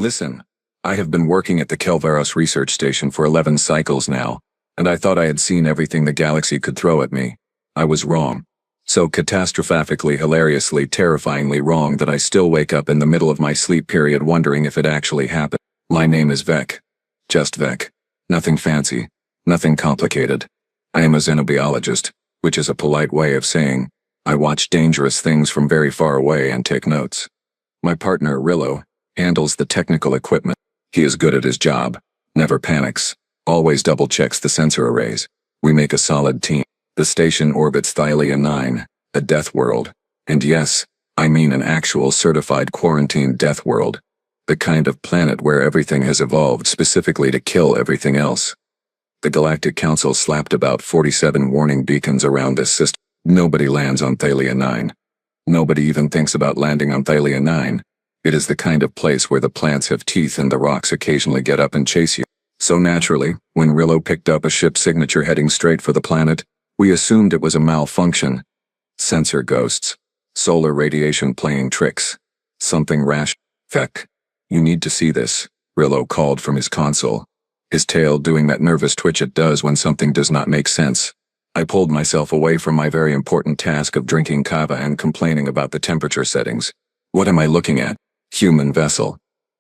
Listen, I have been working at the Kelvaros research station for 11 cycles now, and I thought I had seen everything the galaxy could throw at me. I was wrong. So catastrophically, hilariously, terrifyingly wrong that I still wake up in the middle of my sleep period wondering if it actually happened. My name is Vec. Just Vec. Nothing fancy. Nothing complicated. I am a xenobiologist, which is a polite way of saying I watch dangerous things from very far away and take notes. My partner, Rillo, handles the technical equipment. He is good at his job, never panics, always double-checks the sensor arrays. We make a solid team. The station orbits Thylia 9, a death world. And yes, I mean an actual certified quarantine death world. The kind of planet where everything has evolved specifically to kill everything else. The Galactic Council slapped about 47 warning beacons around this system. Nobody lands on Thylia 9. Nobody even thinks about landing on Thylia 9. It is the kind of place where the plants have teeth and the rocks occasionally get up and chase you. So naturally, when Rillo picked up a ship signature heading straight for the planet, we assumed it was a malfunction. Sensor ghosts. Solar radiation playing tricks. Something rash. Vec. You need to see this, Rillo called from his console. His tail doing that nervous twitch it does when something does not make sense. I pulled myself away from my very important task of drinking kava and complaining about the temperature settings. What am I looking at? Human vessel.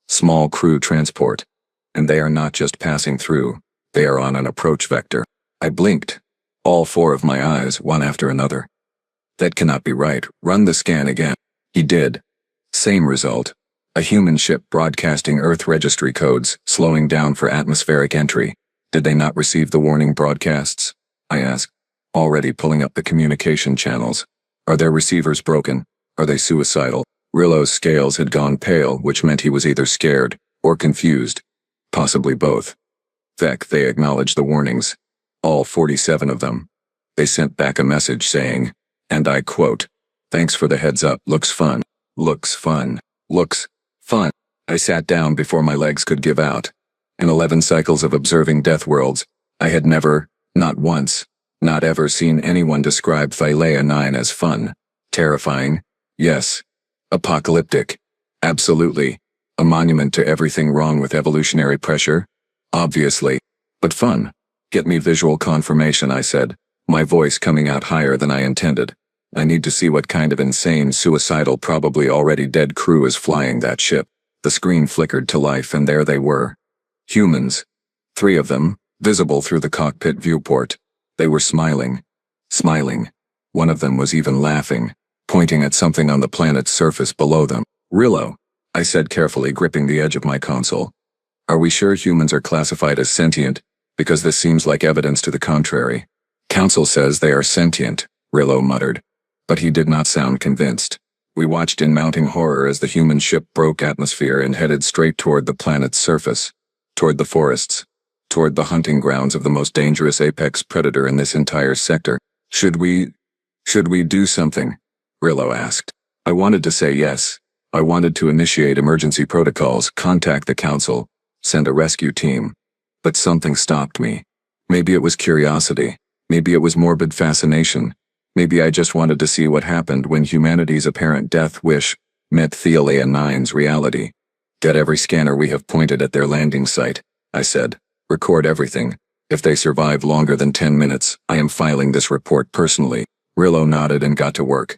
Small crew transport. And they are not just passing through, they are on an approach vector. I blinked. All four of my eyes, one after another. That cannot be right. Run the scan again. He did. Same result. A human ship broadcasting Earth registry codes, slowing down for atmospheric entry. Did they not receive the warning broadcasts? I asked. Already pulling up the communication channels. Are their receivers broken? Are they suicidal? Rillo's scales had gone pale, which meant he was either scared or confused. Possibly both. Vec, they acknowledged the warnings. All 47 of them. They sent back a message saying, and I quote, "Thanks for the heads up, looks fun. Looks fun. Looks fun." I sat down before my legs could give out. In 11 cycles of observing death worlds, I had never, not once, not ever seen anyone describe Thylia 9 as fun. Terrifying. Yes. Apocalyptic. Absolutely. A monument to everything wrong with evolutionary pressure? Obviously. But fun. Get me visual confirmation, I said, my voice coming out higher than I intended. I need to see what kind of insane, suicidal, probably already dead crew is flying that ship. The screen flickered to life and there they were. Humans. 3 of them, visible through the cockpit viewport. They were smiling. Smiling. One of them was even laughing, pointing at something on the planet's surface below them. Rillo, I said carefully, gripping the edge of my console. Are we sure humans are classified as sentient? Because this seems like evidence to the contrary. Council says they are sentient, Rillo muttered. But he did not sound convinced. We watched in mounting horror as the human ship broke atmosphere and headed straight toward the planet's surface. Toward the forests. Toward the hunting grounds of the most dangerous apex predator in this entire sector. Should we do something? Rillo asked. I wanted to say yes. I wanted to initiate emergency protocols, contact the council, send a rescue team. But something stopped me. Maybe it was curiosity. Maybe it was morbid fascination. Maybe I just wanted to see what happened when humanity's apparent death wish met Thylia 9's reality. Get every scanner we have pointed at their landing site, I said. Record everything. If they survive longer than 10 minutes, I am filing this report personally. Rillo nodded and got to work.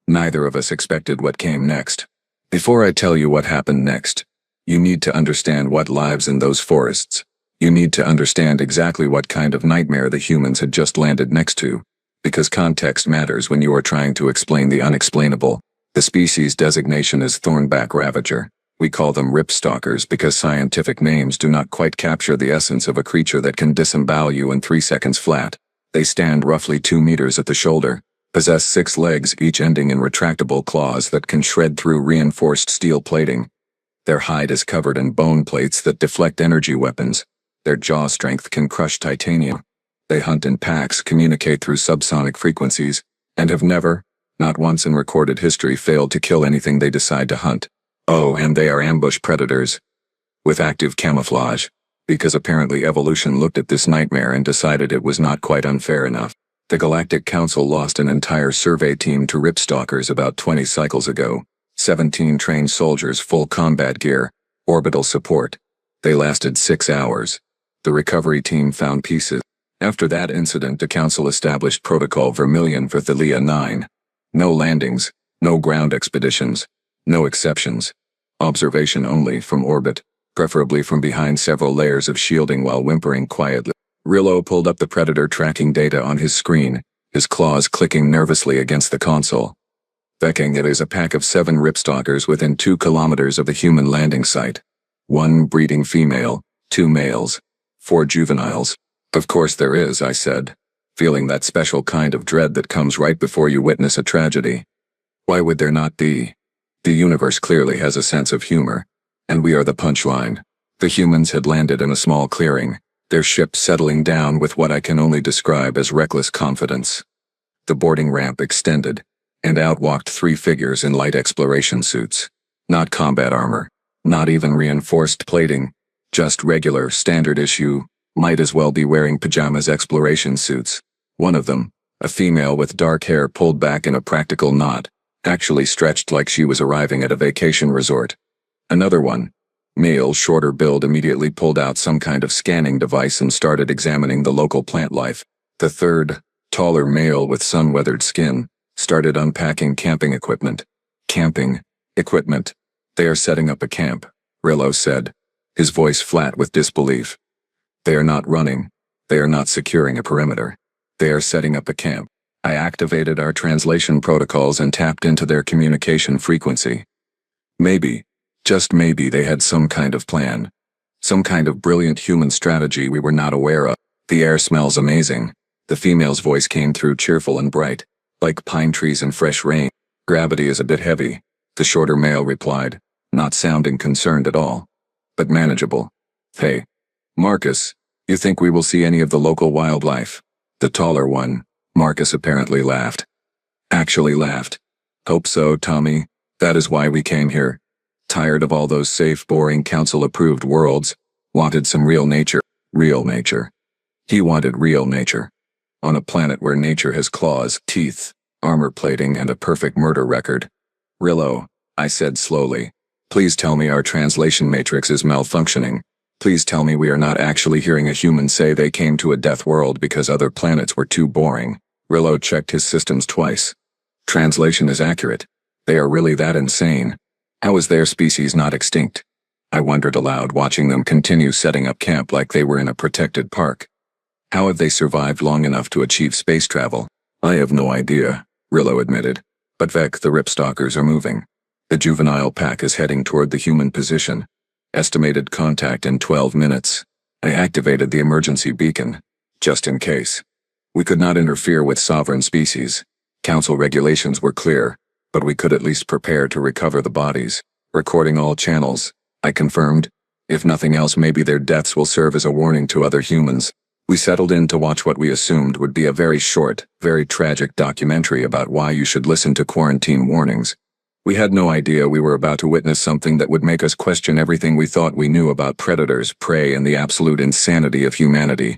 Neither of us expected what came next. Before I tell you what happened next, you need to understand what lives in those forests. You need to understand exactly what kind of nightmare the humans had just landed next to. Because context matters when you are trying to explain the unexplainable. The species designation is thornback ravager. We call them ripstalkers because scientific names do not quite capture the essence of a creature that can disembowel you in 3 seconds flat. They stand roughly 2 meters at the shoulder, possess 6 legs, each ending in retractable claws that can shred through reinforced steel plating. Their hide is covered in bone plates that deflect energy weapons. Their jaw strength can crush titanium. They hunt in packs, communicate through subsonic frequencies, and have never, not once in recorded history, failed to kill anything they decide to hunt. Oh, and they are ambush predators. With active camouflage. Because apparently evolution looked at this nightmare and decided it was not quite unfair enough. The Galactic Council lost an entire survey team to ripstalkers about 20 cycles ago. 17 trained soldiers, full combat gear, Orbital support. They lasted 6 hours. The recovery team found pieces. After that incident, the council established Protocol Vermilion for Thalia 9. No landings, no ground expeditions, no exceptions. Observation only from orbit, preferably from behind several layers of shielding while whimpering quietly. Rillo pulled up the Predator tracking data on his screen, his claws clicking nervously against the console. Wagging, it is a pack of 7 ripstalkers within 2 kilometers of the human landing site. 1 breeding female, 2 males, 4 juveniles. Of course there is, I said, feeling that special kind of dread that comes right before you witness a tragedy. Why would there not be? The universe clearly has a sense of humor, and we are the punchline. The humans had landed in a small clearing, their ship settling down with what I can only describe as reckless confidence. The boarding ramp extended, and out walked 3 figures in light exploration suits. Not combat armor, not even reinforced plating, just regular, standard issue, might as well be wearing pajamas exploration suits. One of them, a female with dark hair pulled back in a practical knot, actually stretched like she was arriving at a vacation resort. Another one, male, shorter build, immediately pulled out some kind of scanning device and started examining the local plant life. The third, taller male with sun-weathered skin, started unpacking camping equipment. Camping equipment. They are setting up a camp, Rillo said, his voice flat with disbelief. They are not running. They are not securing a perimeter. They are setting up a camp. I activated our translation protocols and tapped into their communication frequency. Maybe, just maybe, they had some kind of plan. Some kind of brilliant human strategy we were not aware of. The air smells amazing. The female's voice came through cheerful and bright, like pine trees and fresh rain. Gravity is a bit heavy, the shorter male replied, not sounding concerned at all. But manageable. Hey, Marcus, you think we will see any of the local wildlife? The taller one, Marcus, apparently laughed. Actually laughed. Hope so, Tommy. That is why we came here. Tired of all those safe, boring, council-approved worlds. Wanted some real nature. Real nature. He wanted real nature. On a planet where nature has claws, teeth, armor plating, and a perfect murder record. Rillo, I said slowly, please tell me our translation matrix is malfunctioning. Please tell me we are not actually hearing a human say they came to a death world because other planets were too boring. Rillo checked his systems twice. Translation is accurate. They are really that insane. How is their species not extinct? I wondered aloud, watching them continue setting up camp like they were in a protected park. How have they survived long enough to achieve space travel? I have no idea, Rillo admitted. But Vec, the ripstalkers are moving. The juvenile pack is heading toward the human position. Estimated contact in 12 minutes. I activated the emergency beacon, just in case. We could not interfere with sovereign species. Council regulations were clear, but we could at least prepare to recover the bodies. Recording all channels, I confirmed. If nothing else, maybe their deaths will serve as a warning to other humans. We settled in to watch what we assumed would be a very short, very tragic documentary about why you should listen to quarantine warnings. We had no idea we were about to witness something that would make us question everything we thought we knew about predators, prey, and the absolute insanity of humanity.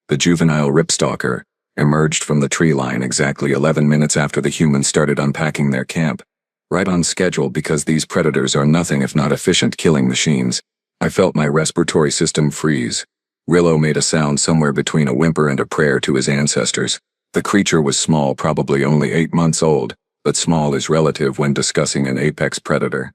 The juvenile ripstalker emerged from the tree line exactly 11 minutes after the humans started unpacking their camp. Right on schedule, because these predators are nothing if not efficient killing machines. I felt my respiratory system freeze. Rillo made a sound somewhere between a whimper and a prayer to his ancestors. The creature was small, probably only 8 months old, but small is relative when discussing an apex predator.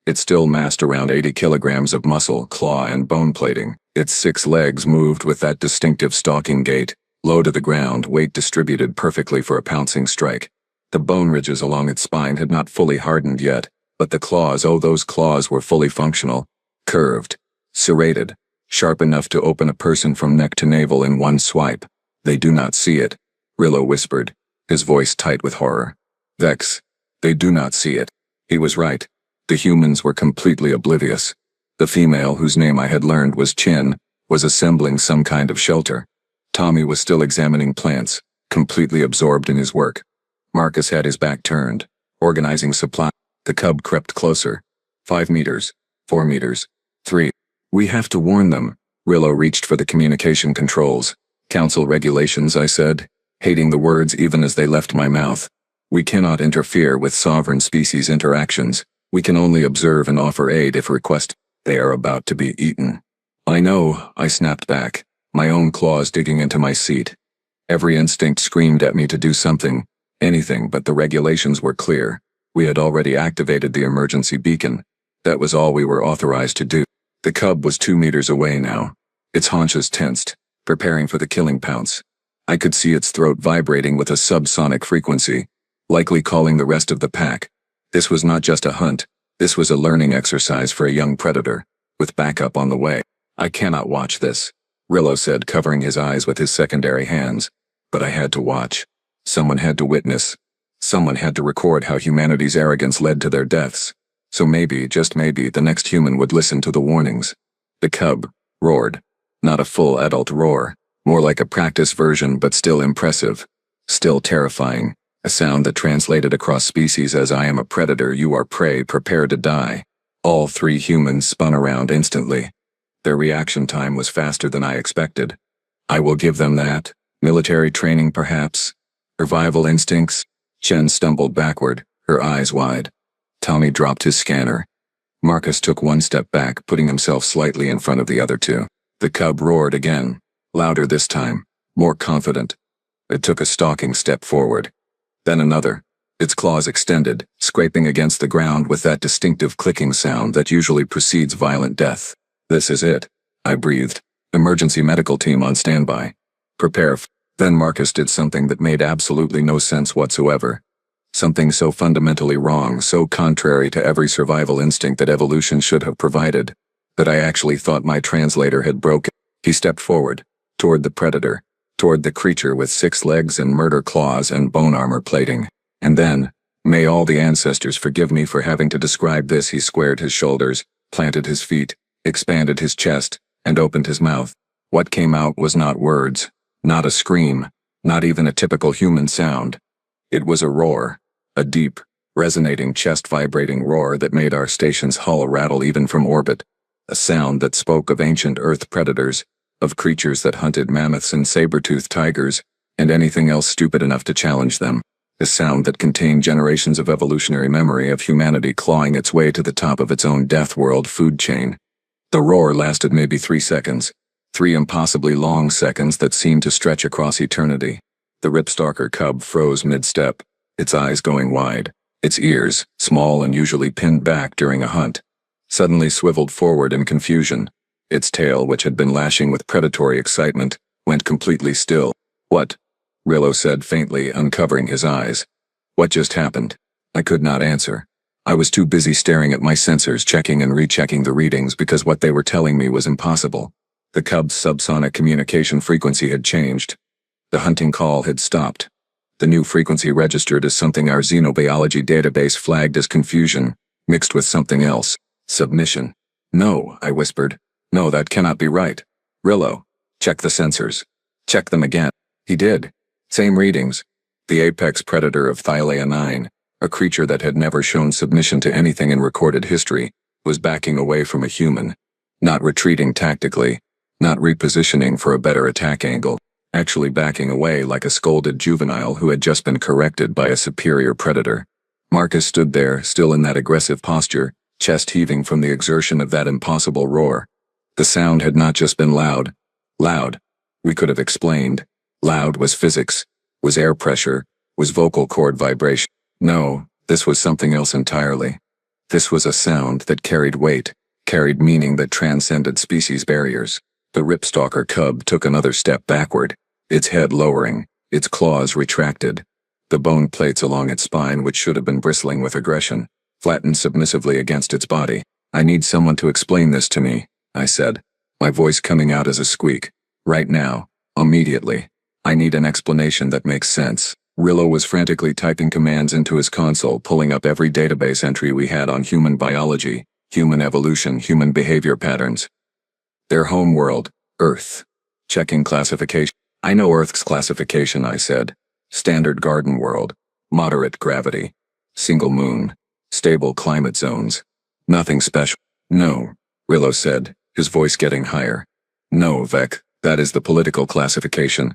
It still massed around 80 kilograms of muscle, claw, and bone plating. Its 6 legs moved with that distinctive stalking gait, low to the ground, weight distributed perfectly for a pouncing strike. The bone ridges along its spine had not fully hardened yet, but the claws, oh, those claws were fully functional, curved, serrated, sharp enough to open a person from neck to navel in one swipe. They do not see it, Rillo whispered, his voice tight with horror. Vex, they do not see it. He was right. The humans were completely oblivious. The female, whose name I had learned was Chin, was assembling some kind of shelter. Tommy was still examining plants, completely absorbed in his work. Marcus had his back turned, organizing supply. The cub crept closer. 5 meters, 4 meters, 3. We have to warn them. Rillo reached for the communication controls. Council regulations, I said, hating the words even as they left my mouth. We cannot interfere with sovereign species interactions. We can only observe and offer aid if requested. They are about to be eaten. I know, I snapped back, my own claws digging into my seat. Every instinct screamed at me to do something, anything, but the regulations were clear. We had already activated the emergency beacon. That was all we were authorized to do. The cub was 2 meters away now, its haunches tensed, preparing for the killing pounce. I could see its throat vibrating with a subsonic frequency, likely calling the rest of the pack. This was not just a hunt, this was a learning exercise for a young predator, with backup on the way. I cannot watch this, Rillo said, covering his eyes with his secondary hands. But I had to watch. Someone had to witness. Someone had to record how humanity's arrogance led to their deaths. So maybe, just maybe, the next human would listen to the warnings. The cub roared. Not a full adult roar, more like a practice version, but still impressive. Still terrifying. A sound that translated across species as I am a predator, you are prey, prepare to die. All 3 humans spun around instantly. Their reaction time was faster than I expected. I will give them that. Military training perhaps? Survival instincts? Chen stumbled backward, her eyes wide. Tommy dropped his scanner. Marcus took 1 step back, putting himself slightly in front of the other 2. The cub roared again, louder this time, more confident. It took a stalking step forward. Then another, its claws extended, scraping against the ground with that distinctive clicking sound that usually precedes violent death. This is it, I breathed. Emergency medical team on standby. Prepare. Then Marcus did something that made absolutely no sense whatsoever. Something so fundamentally wrong, so contrary to every survival instinct that evolution should have provided, that I actually thought my translator had broken. He stepped forward, toward the predator, toward the creature with 6 legs and murder claws and bone armor plating. And then, may all the ancestors forgive me for having to describe this, he squared his shoulders, planted his feet, expanded his chest, and opened his mouth. What came out was not words, not a scream, not even a typical human sound. It was a roar, a deep, resonating, chest-vibrating roar that made our station's hull rattle even from orbit. A sound that spoke of ancient Earth predators, of creatures that hunted mammoths and saber-toothed tigers, and anything else stupid enough to challenge them. A sound that contained generations of evolutionary memory of humanity clawing its way to the top of its own death world food chain. The roar lasted maybe 3 seconds. 3 impossibly long seconds that seemed to stretch across eternity. The ripstalker cub froze mid-step, its eyes going wide, its ears, small and usually pinned back during a hunt, suddenly swiveled forward in confusion. Its tail, which had been lashing with predatory excitement, went completely still. What? Rillo said faintly, uncovering his eyes. What just happened? I could not answer. I was too busy staring at my sensors, checking and rechecking the readings because what they were telling me was impossible. The cub's subsonic communication frequency had changed. The hunting call had stopped. The new frequency registered as something our xenobiology database flagged as confusion, mixed with something else. Submission. No, I whispered. No, that cannot be right. Rillo, check the sensors. Check them again. He did. Same readings. The apex predator of Thylea 9, a creature that had never shown submission to anything in recorded history, was backing away from a human. Not retreating tactically, not repositioning for a better attack angle, actually backing away like a scolded juvenile who had just been corrected by a superior predator. Marcus stood there, still in that aggressive posture, chest heaving from the exertion of that impossible roar. The sound had not just been loud. Loud. We could have explained. Loud was physics, was air pressure, was vocal cord vibration. No, this was something else entirely. This was a sound that carried weight, carried meaning that transcended species barriers. The ripstalker cub took another step backward, its head lowering, its claws retracted. The bone plates along its spine, which should have been bristling with aggression, flattened submissively against its body. I need someone to explain this to me, I said, my voice coming out as a squeak. Right now, immediately. I need an explanation that makes sense. Rillo was frantically typing commands into his console, pulling up every database entry we had on human biology, human evolution, human behavior patterns. Their home world, Earth. Checking classification. I know Earth's classification, I said. Standard garden world. Moderate gravity. Single moon. Stable climate zones. Nothing special. No, Rillo said, his voice getting higher. No, Vec, that is the political classification.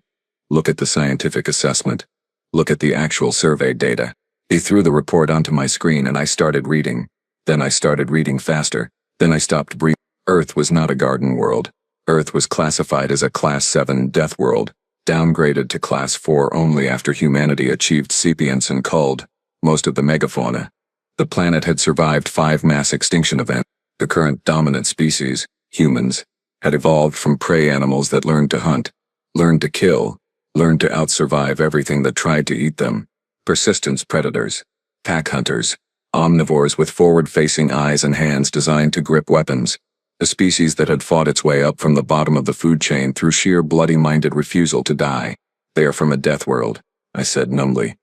Look at the scientific assessment. Look at the actual survey data. He threw the report onto my screen and I started reading. Then I started reading faster. Then I stopped breathing. Earth was not a garden world. Earth was classified as a Class 7 death world, downgraded to Class 4 only after humanity achieved sapience and culled most of the megafauna. The planet had survived 5 mass extinction events. The current dominant species, humans, had evolved from prey animals that learned to hunt, learned to kill, learned to outsurvive everything that tried to eat them. Persistence predators, pack hunters, omnivores with forward-facing eyes and hands designed to grip weapons. A species that had fought its way up from the bottom of the food chain through sheer bloody-minded refusal to die. They are from a death world, I said numbly.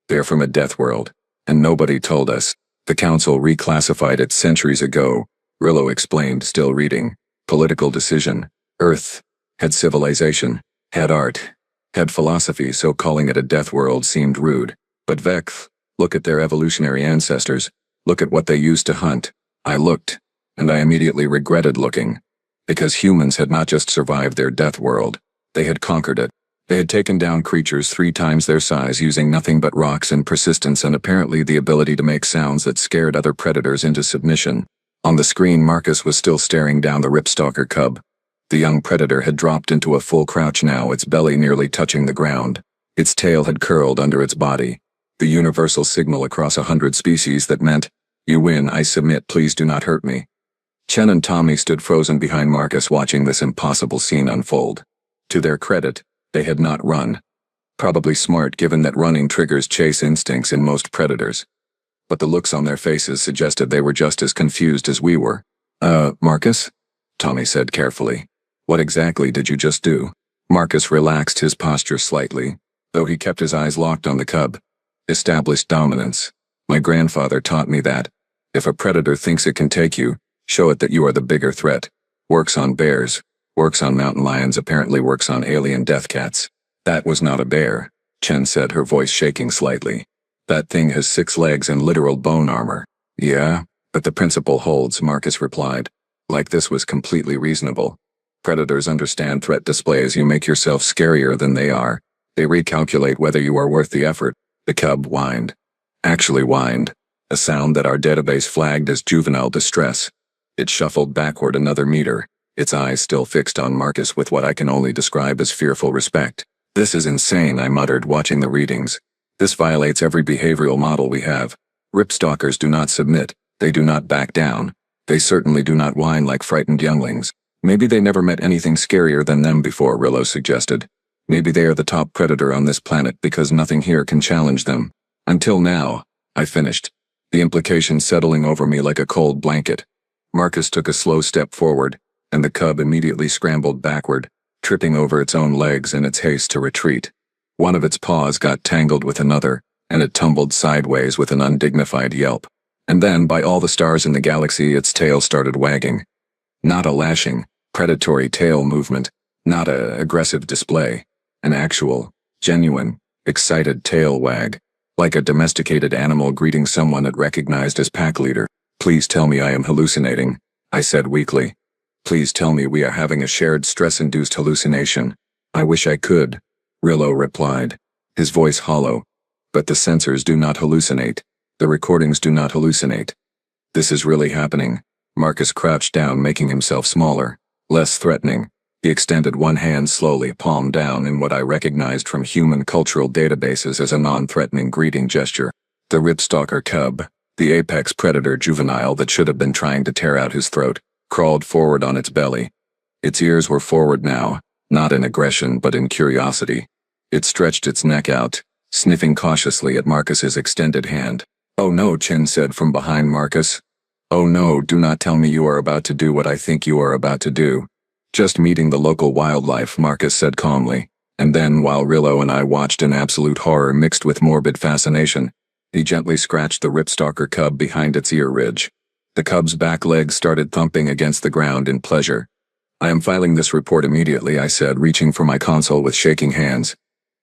They are from a death world, and nobody told us. The council reclassified it centuries ago, Rillo explained, still reading. Political decision. Earth had civilization, had art, had philosophy, so calling it a death world seemed rude. But Vec, look at their evolutionary ancestors. Look at what they used to hunt. I looked, and I immediately regretted looking. Because humans had not just survived their death world, they had conquered it. They had taken down creatures 3 times their size using nothing but rocks and persistence and apparently the ability to make sounds that scared other predators into submission. On the screen, Marcus was still staring down the ripstalker cub. The young predator had dropped into a full crouch now, its belly nearly touching the ground. Its tail had curled under its body. The universal signal across 100 species that meant, "You win, I submit, please do not hurt me." Chen and Tommy stood frozen behind Marcus watching this impossible scene unfold. To their credit, they had not run. Probably smart given that running triggers chase instincts in most predators. But the looks on their faces suggested they were just as confused as we were. Marcus?" Tommy said carefully. "What exactly did you just do?" Marcus relaxed his posture slightly, though he kept his eyes locked on the cub. "Established dominance. My grandfather taught me that. If a predator thinks it can take you, show it that you are the bigger threat. Works on bears, works on mountain lions, apparently works on alien death cats." "That was not a bear," Chen said, her voice shaking slightly. "That thing has 6 legs and literal bone armor." "Yeah, but the principle holds," Marcus replied. Like this was completely reasonable. Predators understand threat displays. You make yourself scarier than they are. They recalculate whether you are worth the effort. The cub whined. Actually whined. A sound that our database flagged as juvenile distress. It shuffled backward another meter, its eyes still fixed on Marcus with what I can only describe as fearful respect. "This is insane," I muttered, watching the readings. "This violates every behavioral model we have. Ripstalkers do not submit. They do not back down. They certainly do not whine like frightened younglings. Maybe they never met anything scarier than them before," Rillo suggested. "Maybe they are the top predator on this planet because nothing here can challenge them. Until now," I finished, the implication settling over me like a cold blanket. Marcus took a slow step forward, and the cub immediately scrambled backward, tripping over its own legs in its haste to retreat. One of its paws got tangled with another, and it tumbled sideways with an undignified yelp. And then, by all the stars in the galaxy, its tail started wagging. Not a lashing, predatory tail movement, not a aggressive display. An actual, genuine, excited tail wag. Like a domesticated animal greeting someone it recognized as pack leader. "Please tell me I am hallucinating," I said weakly. "Please tell me we are having a shared stress-induced hallucination." "I wish I could," Rillo replied, his voice hollow. "But the sensors do not hallucinate. The recordings do not hallucinate. This is really happening." Marcus crouched down, making himself smaller, less threatening. He extended one hand slowly, palm down, in what I recognized from human cultural databases as a non-threatening greeting gesture. The ripstalker cub, the apex predator juvenile that should have been trying to tear out his throat, crawled forward on its belly. Its ears were forward now, not in aggression but in curiosity. It stretched its neck out, sniffing cautiously at Marcus's extended hand. "Oh no," Chen said from behind Marcus. "Oh no, do not tell me you are about to do what I think you are about to do." "Just meeting the local wildlife," Marcus said calmly, and then, while Rillo and I watched in absolute horror mixed with morbid fascination, he gently scratched the ripstalker cub behind its ear ridge. The cub's back legs started thumping against the ground in pleasure. "I am filing this report immediately," I said, reaching for my console with shaking hands.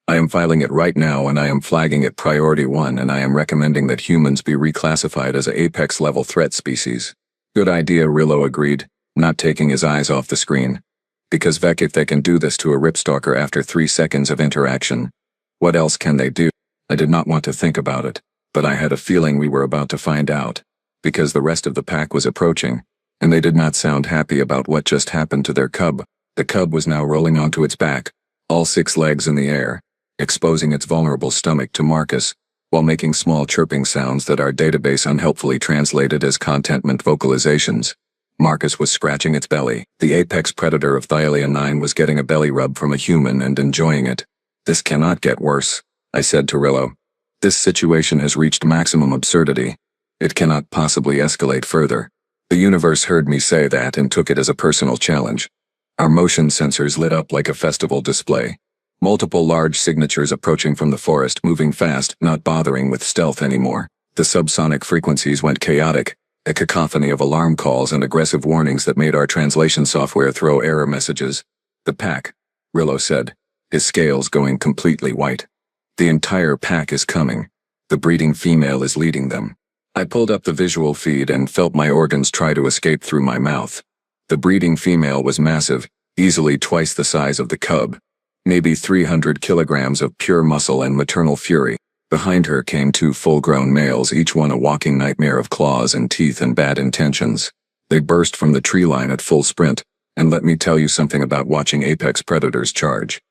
"I am filing it right now, and I am flagging it Priority 1, and I am recommending that humans be reclassified as a apex-level threat species." "Good idea," Rillo agreed, not taking his eyes off the screen. "Because Vec, if they can do this to a ripstalker after 3 seconds of interaction, what else can they do?" I did not want to think about it, but I had a feeling we were about to find out, because the rest of the pack was approaching, and they did not sound happy about what just happened to their cub. The cub was now rolling onto its back, all 6 legs in the air, exposing its vulnerable stomach to Marcus, while making small chirping sounds that our database unhelpfully translated as contentment vocalizations. Marcus was scratching its belly. The apex predator of Thylia 9 was getting a belly rub from a human and enjoying it. "This cannot get worse," I said to Rillo. "This situation has reached maximum absurdity. It cannot possibly escalate further." The universe heard me say that and took it as a personal challenge. Our motion sensors lit up like a festival display. Multiple large signatures approaching from the forest, moving fast, not bothering with stealth anymore. The subsonic frequencies went chaotic, a cacophony of alarm calls and aggressive warnings that made our translation software throw error messages. "The pack," Rillo said, his scales going completely white. "The entire pack is coming. The breeding female is leading them." I pulled up the visual feed and felt my organs try to escape through my mouth. The breeding female was massive, easily twice the size of the cub. Maybe 300 kilograms of pure muscle and maternal fury. Behind her came 2 full-grown males, each one a walking nightmare of claws and teeth and bad intentions. They burst from the tree line at full sprint, and let me tell you something about watching apex predators charge.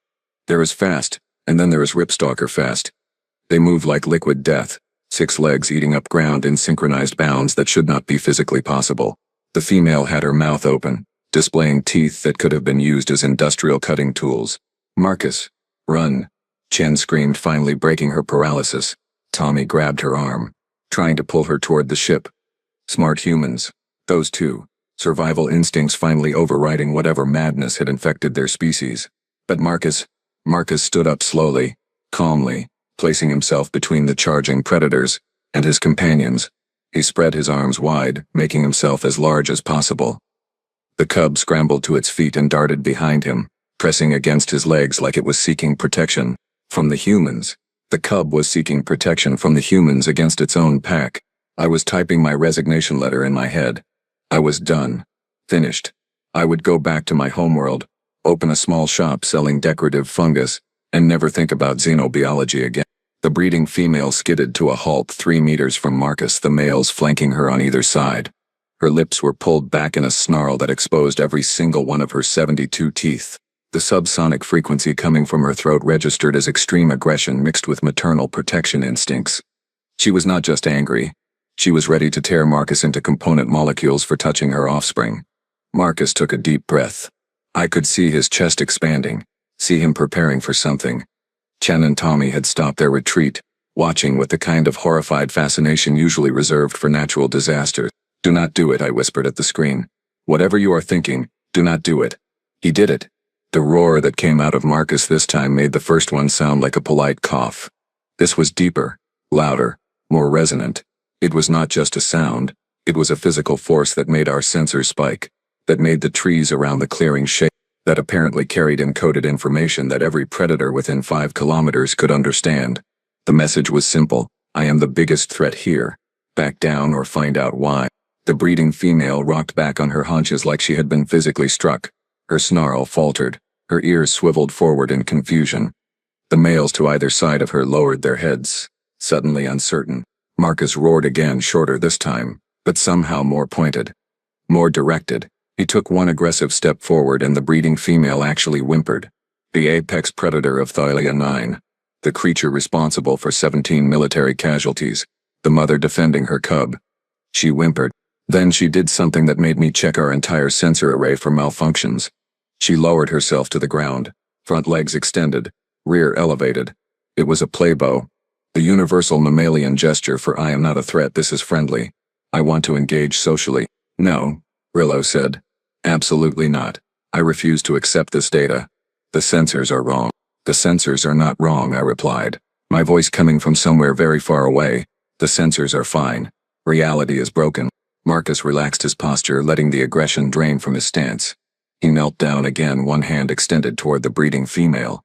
There is fast, and then there is ripstalker fast. They move like liquid death, 6 legs eating up ground in synchronized bounds that should not be physically possible. The female had her mouth open, displaying teeth that could have been used as industrial cutting tools. "Marcus, run!" Chen screamed, finally breaking her paralysis. Tommy grabbed her arm, trying to pull her toward the ship. Smart humans, those two, survival instincts finally overriding whatever madness had infected their species. But Marcus stood up slowly, calmly, placing himself between the charging predators and his companions. He spread his arms wide, making himself as large as possible. The cub scrambled to its feet and darted behind him, pressing against his legs like it was seeking protection from the humans. The cub was seeking protection from the humans against its own pack. I was typing my resignation letter in my head. I was done. Finished. I would go back to my homeworld, open a small shop selling decorative fungus, and never think about xenobiology again. The breeding female skidded to a halt 3 meters from Marcus, the males flanking her on either side. Her lips were pulled back in a snarl that exposed every single one of her 72 teeth. The subsonic frequency coming from her throat registered as extreme aggression mixed with maternal protection instincts. She was not just angry. She was ready to tear Marcus into component molecules for touching her offspring. Marcus took a deep breath. I could see his chest expanding, see him preparing for something. Chen and Tommy had stopped their retreat, watching with the kind of horrified fascination usually reserved for natural disasters. "Do not do it," I whispered at the screen. "Whatever you are thinking, do not do it." He did it. The roar that came out of Marcus this time made the first one sound like a polite cough. This was deeper, louder, more resonant. It was not just a sound, it was a physical force that made our sensors spike, that made the trees around the clearing shake, that apparently carried encoded information that every predator within 5 kilometers could understand. The message was simple: I am the biggest threat here. Back down or find out why. The breeding female rocked back on her haunches like she had been physically struck. Her snarl faltered, her ears swiveled forward in confusion. The males to either side of her lowered their heads, suddenly uncertain. Marcus roared again, shorter this time, but somehow more pointed, more directed. He took one aggressive step forward and the breeding female actually whimpered. The apex predator of Thylia 9, the creature responsible for 17 military casualties, the mother defending her cub. She whimpered. Then she did something that made me check our entire sensor array for malfunctions. She lowered herself to the ground, front legs extended, rear elevated. It was a playbow. The universal mammalian gesture for "I am not a threat, this is friendly. I want to engage socially." "No," Rillo said. "Absolutely not. I refuse to accept this data. The sensors are wrong." "The sensors are not wrong," I replied, my voice coming from somewhere very far away. "The sensors are fine. Reality is broken." Marcus relaxed his posture, letting the aggression drain from his stance. He knelt down again, one hand extended toward the breeding female.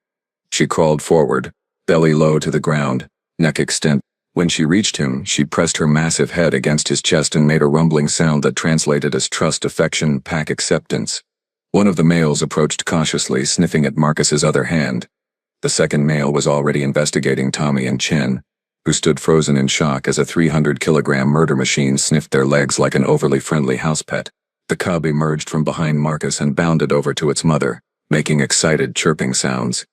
She crawled forward, belly low to the ground, neck extended. When she reached him, she pressed her massive head against his chest and made a rumbling sound that translated as trust, affection, pack acceptance. One of the males approached cautiously, sniffing at Marcus's other hand. The second male was already investigating Tommy and Chen, who stood frozen in shock as a 300-kilogram murder machine sniffed their legs like an overly friendly house pet. The cub emerged from behind Marcus and bounded over to its mother, making excited chirping sounds.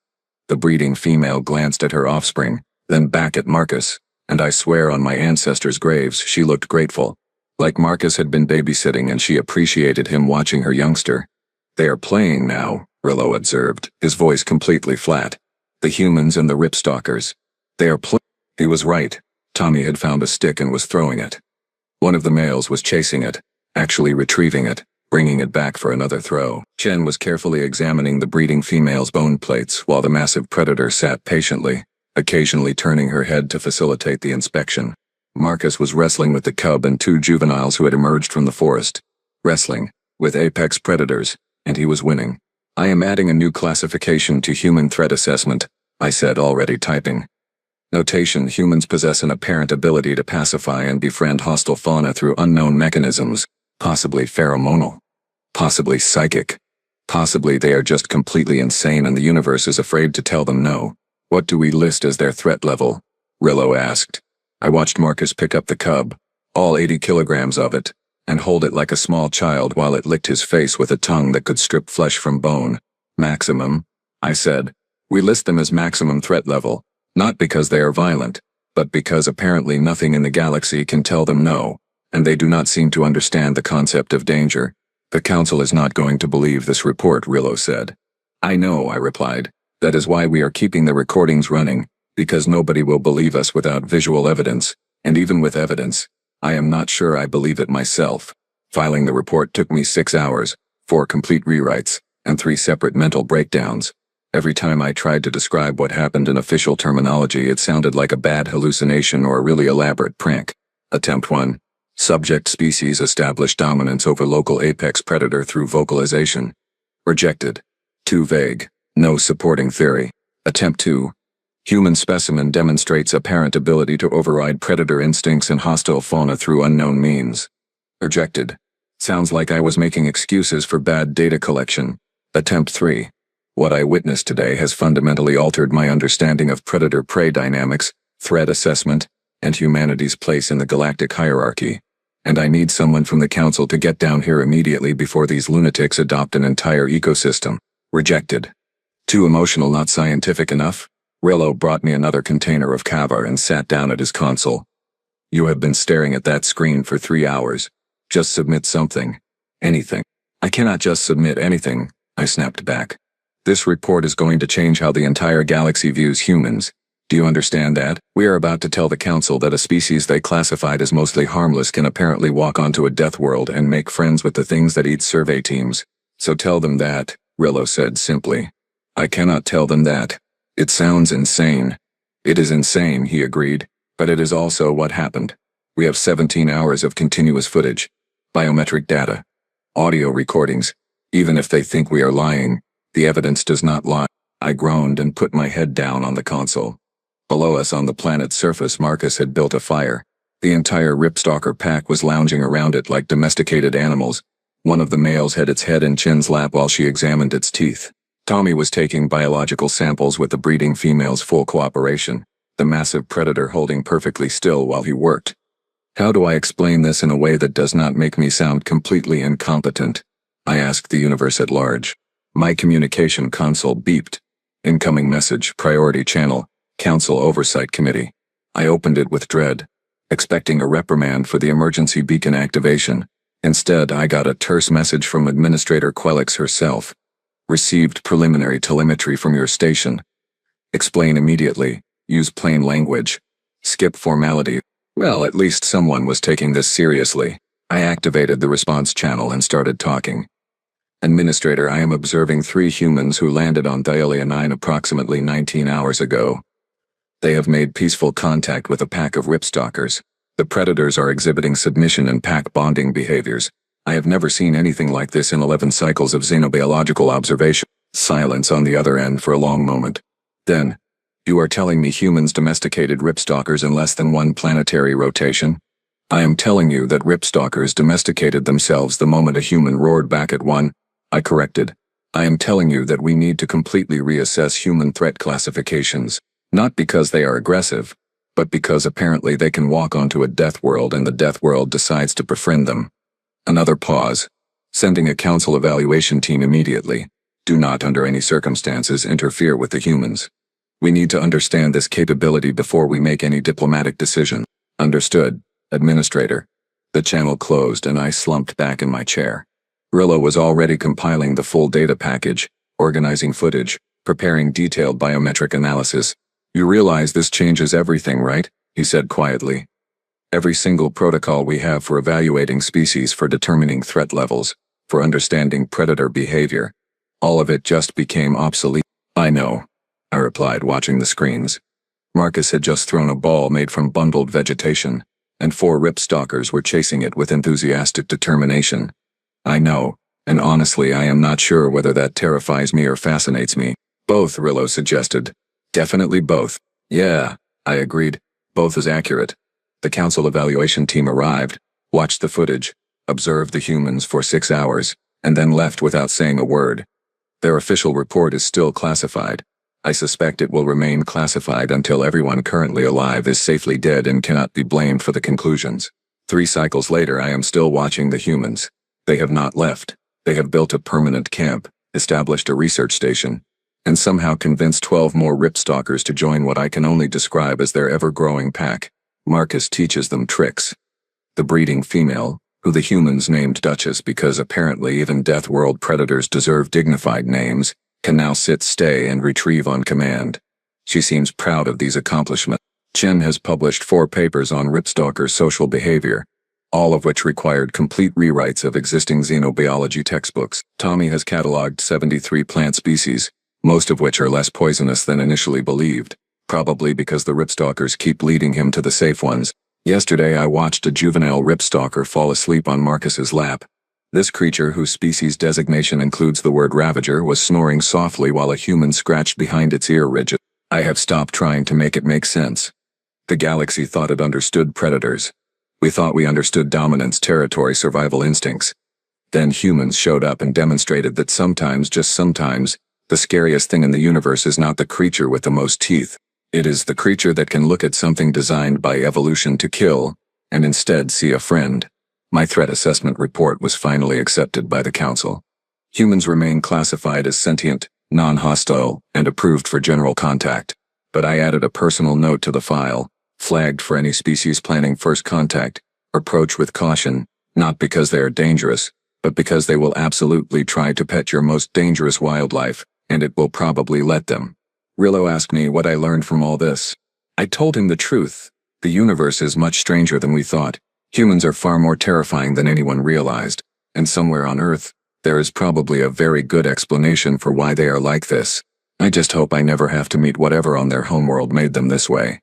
The breeding female glanced at her offspring, then back at Marcus, and I swear on my ancestors' graves she looked grateful. Like Marcus had been babysitting and she appreciated him watching her youngster. "They are playing now," Rillo observed, his voice completely flat. "The humans and the ripstalkers. They are playing." He was right. Tommy had found a stick and was throwing it. One of the males was chasing it, actually retrieving it, bringing it back for another throw. Chen was carefully examining the breeding female's bone plates while the massive predator sat patiently, occasionally turning her head to facilitate the inspection. Marcus was wrestling with the cub and two juveniles who had emerged from the forest. Wrestling, with apex predators, and he was winning. "I am adding a new classification to human threat assessment," I said, already typing. Notation: humans possess an apparent ability to pacify and befriend hostile fauna through unknown mechanisms, possibly pheromonal, possibly psychic, possibly they are just completely insane and the universe is afraid to tell them no. "What do we list as their threat level?" Rillo asked. I watched Marcus pick up the cub, all 80 kilograms of it, and hold it like a small child while it licked his face with a tongue that could strip flesh from bone. "Maximum," I said. "We list them as maximum threat level, not because they are violent, but because apparently nothing in the galaxy can tell them no, and they do not seem to understand the concept of danger." "The Council is not going to believe this report," Rillo said. "I know," I replied. "That is why we are keeping the recordings running, because nobody will believe us without visual evidence, and even with evidence, I am not sure I believe it myself." Filing the report took me 6 hours, 4 complete rewrites, and 3 separate mental breakdowns. Every time I tried to describe what happened in official terminology, it sounded like a bad hallucination or a really elaborate prank. Attempt 1. Subject species establish dominance over local apex predator through vocalization. Rejected. Too vague. No supporting theory. Attempt 2. Human specimen demonstrates apparent ability to override predator instincts and hostile fauna through unknown means. Rejected. Sounds like I was making excuses for bad data collection. Attempt 3. What I witnessed today has fundamentally altered my understanding of predator-prey dynamics, threat assessment, and humanity's place in the galactic hierarchy. And I need someone from the Council to get down here immediately before these lunatics adopt an entire ecosystem. Rejected. Too emotional, not scientific enough? Rillo brought me another container of kava and sat down at his console. "You have been staring at that screen for 3 hours. Just submit something. Anything." "I cannot just submit anything," I snapped back. "This report is going to change how the entire galaxy views humans. Do you understand that? We are about to tell the Council that a species they classified as mostly harmless can apparently walk onto a death world and make friends with the things that eat survey teams. So tell them that," Rillo said simply. "I cannot tell them that. It sounds insane." "It is insane," he agreed, "but it is also what happened. We have 17 hours of continuous footage, biometric data, audio recordings. Even if they think we are lying, the evidence does not lie." I groaned and put my head down on the console. Below us on the planet's surface, Marcus had built a fire. The entire Ripstalker pack was lounging around it like domesticated animals. One of the males had its head in Chen's lap while she examined its teeth. Tommy was taking biological samples with the breeding female's full cooperation, the massive predator holding perfectly still while he worked. How do I explain this in a way that does not make me sound completely incompetent? I asked the universe at large. My communication console beeped. Incoming message, priority channel, Council Oversight Committee. I opened it with dread, expecting a reprimand for the emergency beacon activation. Instead, I got a terse message from Administrator Quelix herself. "Received preliminary telemetry from your station. Explain immediately. Use plain language. Skip formality." Well, at least someone was taking this seriously. I activated the response channel and started talking. "Administrator, I am observing 3 humans who landed on Dialia 9 approximately 19 hours ago. They have made peaceful contact with a pack of ripstalkers. The predators are exhibiting submission and pack bonding behaviors. I have never seen anything like this in 11 cycles of xenobiological observation." Silence on the other end for a long moment. Then, "You are telling me humans domesticated ripstalkers in less than 1 planetary rotation?" "I am telling you that ripstalkers domesticated themselves the moment a human roared back at one," I corrected. "I am telling you that we need to completely reassess human threat classifications, not because they are aggressive, but because apparently they can walk onto a death world and the death world decides to befriend them." Another pause. Sending a council evaluation team immediately. Do not under any circumstances interfere with the humans. We need to understand this capability before we make any diplomatic decision. Understood, Administrator. The channel closed and I slumped back in my chair. Rillo was already compiling the full data package, organizing footage, preparing detailed biometric analysis. You realize this changes everything, right? He said quietly. Every single protocol we have for evaluating species, for determining threat levels, for understanding predator behavior. All of it just became obsolete. I know, I replied, watching the screens. Marcus had just thrown a ball made from bundled vegetation, and 4 ripstalkers were chasing it with enthusiastic determination. I know, and honestly I am not sure whether that terrifies me or fascinates me. Both, Rillo suggested. Definitely both. Yeah, I agreed. Both is accurate. The council evaluation team arrived, watched the footage, observed the humans for 6 hours, and then left without saying a word. Their official report is still classified. I suspect it will remain classified until everyone currently alive is safely dead and cannot be blamed for the conclusions. 3 cycles later I am still watching the humans. They have not left. They have built a permanent camp, established a research station, and somehow convinced 12 more ripstalkers to join what I can only describe as their ever-growing pack. Marcus teaches them tricks. The breeding female, who the humans named Duchess because apparently even Death World predators deserve dignified names, can now sit, stay, and retrieve on command. She seems proud of these accomplishments. Chen has published 4 papers on ripstalker social behavior, all of which required complete rewrites of existing xenobiology textbooks. Tommy has cataloged 73 plant species, most of which are less poisonous than initially believed, probably because the ripstalkers keep leading him to the safe ones. Yesterday I watched a juvenile ripstalker fall asleep on Marcus's lap. This creature, whose species designation includes the word ravager, was snoring softly while a human scratched behind its ear ridge. I have stopped trying to make it make sense. The galaxy thought it understood predators. We thought we understood dominance, territory, survival instincts. Then humans showed up and demonstrated that sometimes, just sometimes, the scariest thing in the universe is not the creature with the most teeth. It is the creature that can look at something designed by evolution to kill, and instead see a friend. My threat assessment report was finally accepted by the council. Humans remain classified as sentient, non-hostile, and approved for general contact. But I added a personal note to the file, flagged for any species planning first contact. Approach with caution, not because they are dangerous, but because they will absolutely try to pet your most dangerous wildlife, and it will probably let them. Rillo asked me what I learned from all this. I told him the truth. The universe is much stranger than we thought. Humans are far more terrifying than anyone realized, and somewhere on Earth, there is probably a very good explanation for why they are like this. I just hope I never have to meet whatever on their homeworld made them this way.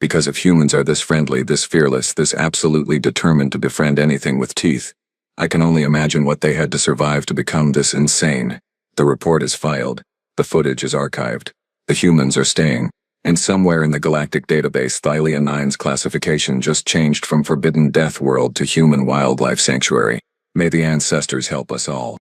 Because if humans are this friendly, this fearless, this absolutely determined to befriend anything with teeth, I can only imagine what they had to survive to become this insane. The report is filed. The footage is archived. The humans are staying, and somewhere in the galactic database Thylia 9's classification just changed from Forbidden Death World to Human Wildlife Sanctuary. May the ancestors help us all.